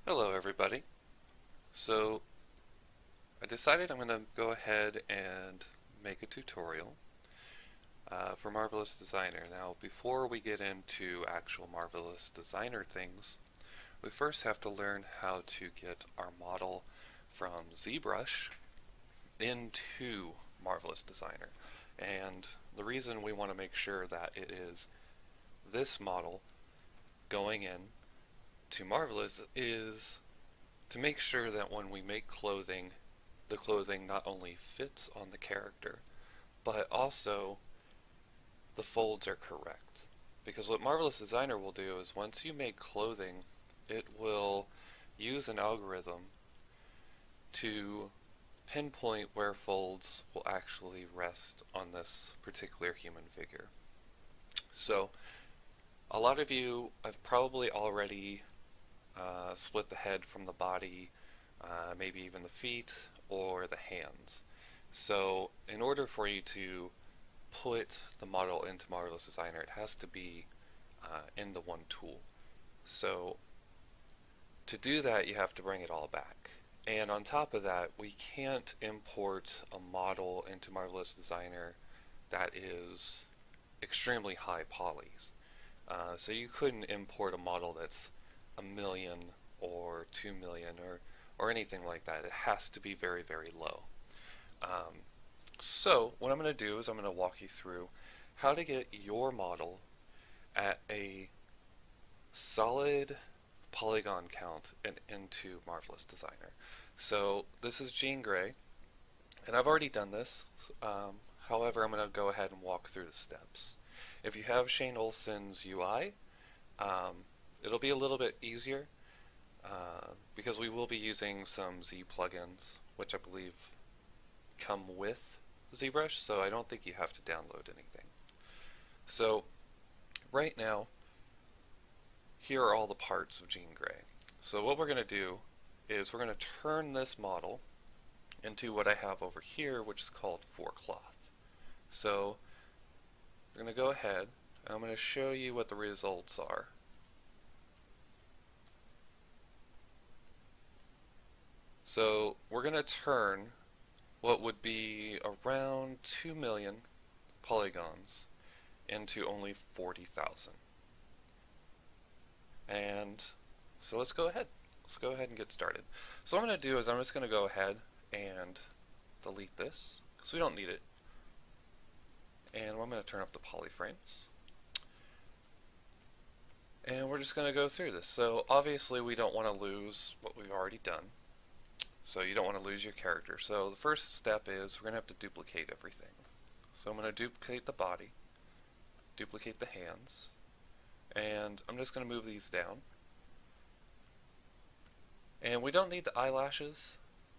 Hello everybody. So I decided I'm going to go ahead and make a tutorial for Marvelous Designer. Now before we get into actual Marvelous Designer things, we first have to learn how to get our model from ZBrush into Marvelous Designer. And the reason we want to make sure that it is this model going in to Marvelous is to make sure that when we make clothing, the clothing not only fits on the character, but also the folds are correct. Because what Marvelous Designer will do is once you make clothing, it will use an algorithm to pinpoint where folds will actually rest on this particular human figure. So a lot of you have probably already split the head from the body, maybe even the feet or the hands. So in order for you to put the model into Marvelous Designer, it has to be in the one tool. So to do that, you have to bring it all back. And on top of that, we can't import a model into Marvelous Designer that is extremely high polys. So you couldn't import a model that's a million or 2 million or anything like that. It has to be very, very low. So what I'm going to do is I'm going to walk you through how to get your model at a solid polygon count and into Marvelous Designer. So this is Jean Grey, and I've already done this. However, I'm going to go ahead and walk through the steps. If you have Shane Olson's UI, it'll be a little bit easier because we will be using some Z plugins, which I believe come with ZBrush, so I don't think you have to download anything. So right now, here are all the parts of Jean Grey. So what we're going to do is we're going to turn this model into what I have over here, which is called forecloth. So we're going to go ahead and I'm going to show you what the results are. So we're going to turn what would be around 2 million polygons into only 40,000. And so let's go ahead. Let's go ahead and get started. So what I'm going to do is I'm just going to go ahead and delete this because we don't need it. And I'm going to turn off the polyframes. And we're just going to go through this. So obviously we don't want to lose what we've already done. So you don't want to lose your character. So the first step is we're going to have to duplicate everything. So I'm going to duplicate the body, duplicate the hands, and I'm just going to move these down. And we don't need the eyelashes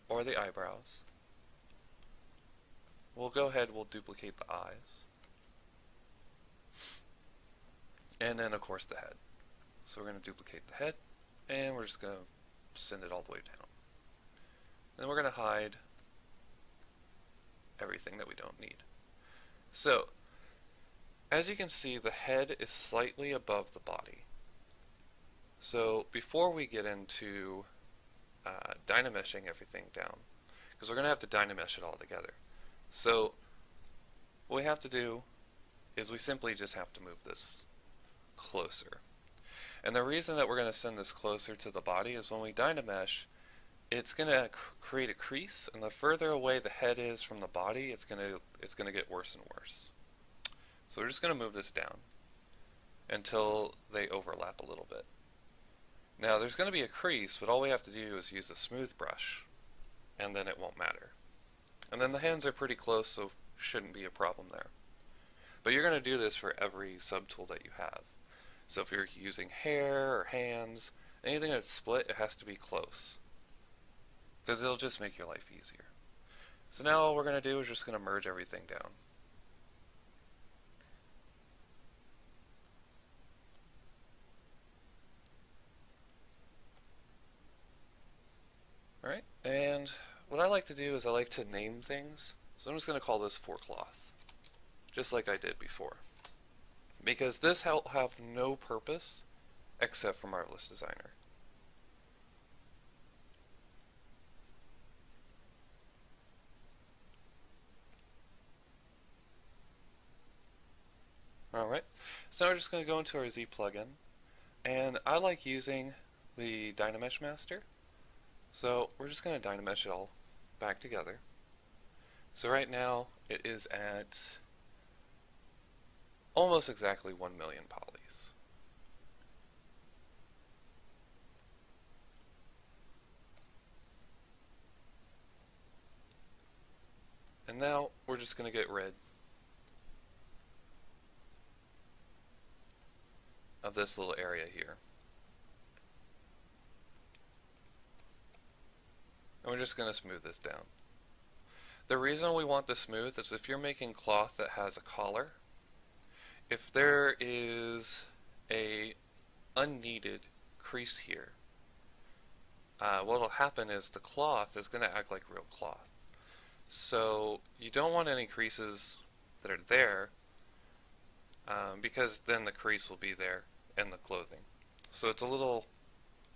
or the eyebrows. We'll go ahead, we'll duplicate the eyes. And then of course the head. So we're going to duplicate the head, and we're just going to send it all the way down. Then we're going to hide everything that we don't need. So, as you can see, the head is slightly above the body. So before we get into dynameshing everything down, because we're going to have to dynamesh it all together. So what we have to do is we simply just have to move this closer. And the reason that we're going to send this closer to the body is when we dynamesh, it's going to create a crease, and the further away the head is from the body, it's going to get worse and worse. So we're just going to move this down until they overlap a little bit. Now there's going to be a crease, but all we have to do is use a smooth brush, and then it won't matter. And then the hands are pretty close, so shouldn't be a problem there. But you're going to do this for every subtool that you have. So if you're using hair or hands, anything that's split, it has to be close, because it'll just make your life easier. So now all we're going to do is just going to merge everything down. Alright, and what I like to do is I like to name things. So I'm just going to call this forecloth, just like I did before. Because this will have no purpose except for Marvelous Designer. So we're just going to go into our Z plugin, and I like using the Dynamesh master. So we're just going to Dynamesh it all back together. So right now it is at almost exactly 1 million polys. And now we're just going to get rid of this little area here. And we're just going to smooth this down. The reason we want this smooth is if you're making cloth that has a collar, if there is a unneeded crease here, what will happen is the cloth is going to act like real cloth. So you don't want any creases that are there, because then the crease will be there in the clothing. So it'll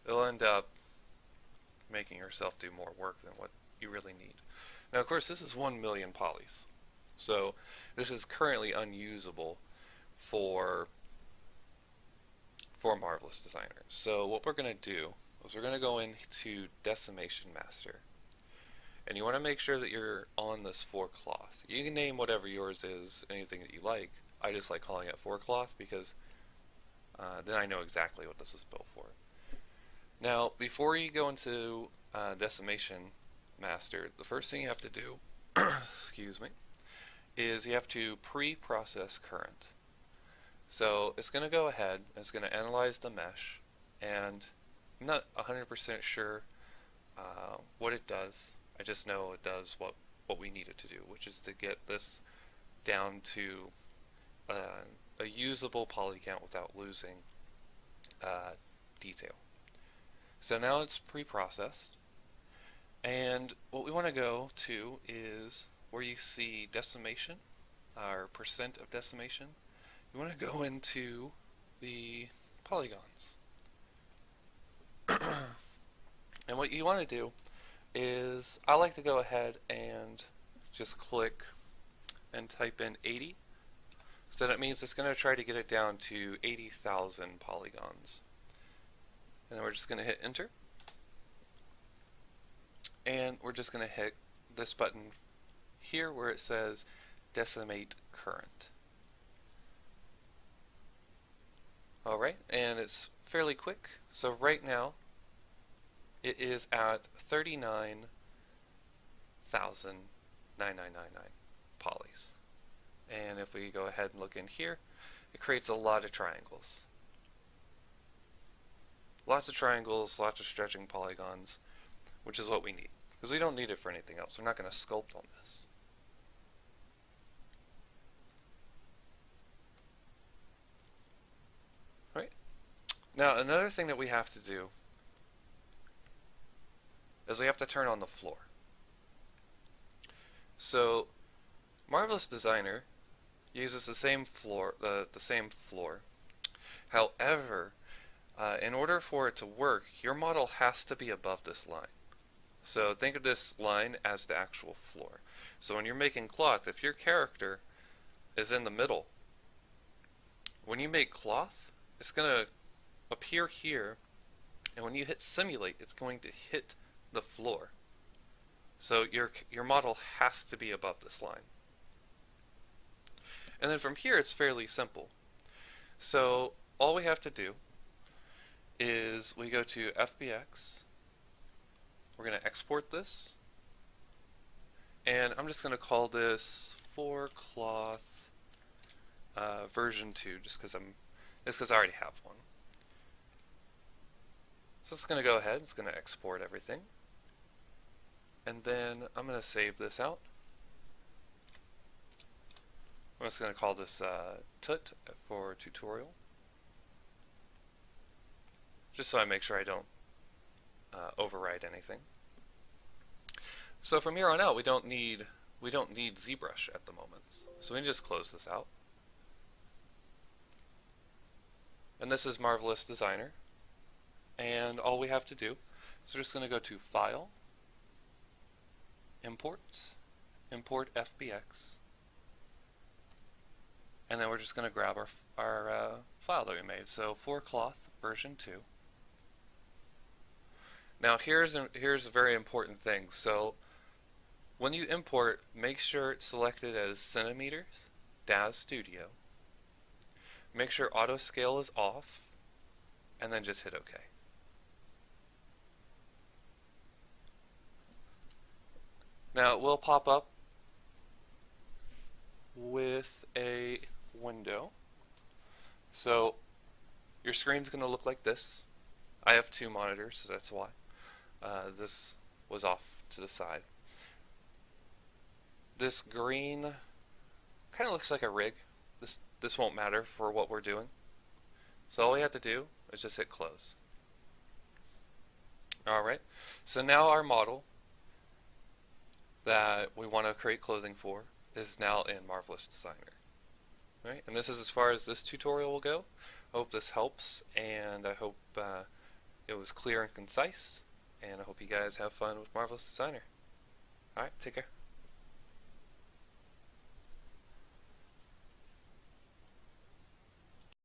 end up making yourself do more work than what you really need. Now, of course, this is 1 million polys, so this is currently unusable for Marvelous Designer. So what we're going to do is we're going to go into Decimation Master, and you want to make sure that you're on this 4 cloth. You can name whatever yours is, anything that you like. I just like calling it 4 cloth because then I know exactly what this is built for. Now, before you go into Decimation Master, the first thing you have to do, excuse me, is you have to pre-process current. So it's going to go ahead, and it's going to analyze the mesh, and I'm not 100% sure what it does. I just know it does what we need it to do, which is to get this down to a usable poly count without losing detail. So now it's pre-processed, and what we want to go to is where you see decimation, or percent of decimation. You want to go into the polygons. And what you want to do is, I like to go ahead and just click and type in 80. So that means it's going to try to get it down to 80,000 polygons. And then we're just going to hit enter. And we're just going to hit this button here where it says decimate current. Alright, and it's fairly quick. So right now it is at 39,999 polys. And if we go ahead and look in here, it creates a lot of triangles. Lots of triangles, lots of stretching polygons, which is what we need. Because we don't need it for anything else. We're not going to sculpt on this. Right? Now, another thing that we have to do is we have to turn on the floor. So, Marvelous Designer uses the same floor. However, in order for it to work, your model has to be above this line. So think of this line as the actual floor. So when you're making cloth, if your character is in the middle, when you make cloth, it's going to appear here, and when you hit simulate, it's going to hit the floor. So your model has to be above this line. And then from here, it's fairly simple. So all we have to do is we go to FBX. We're going to export this, and I'm just going to call this 4 cloth version 2, just because I already have one. So it's going to go ahead. It's going to export everything, and then I'm going to save this out. I'm just going to call this tut for tutorial, just so I make sure I don't override anything. So from here on out, we don't need ZBrush at the moment. So we can just close this out. And this is Marvelous Designer. And all we have to do is we're just going to go to File, Import, Import FBX. and then we're just going to grab our file that we made. So for cloth version 2. Now here's a very important thing. So when you import, make sure it's selected as centimeters, DAZ Studio. Make sure auto scale is off, and then just hit OK. Now it will pop up with a window. So your screen's going to look like this. I have 2 monitors, so that's why. This was off to the side. This green kind of looks like a rig. This won't matter for what we're doing. So all we have to do is just hit close. Alright, so now our model that we want to create clothing for is now in Marvelous Designer. Right? And this is as far as this tutorial will go. I hope this helps, and I hope it was clear and concise, and I hope you guys have fun with Marvelous Designer. Alright, take care.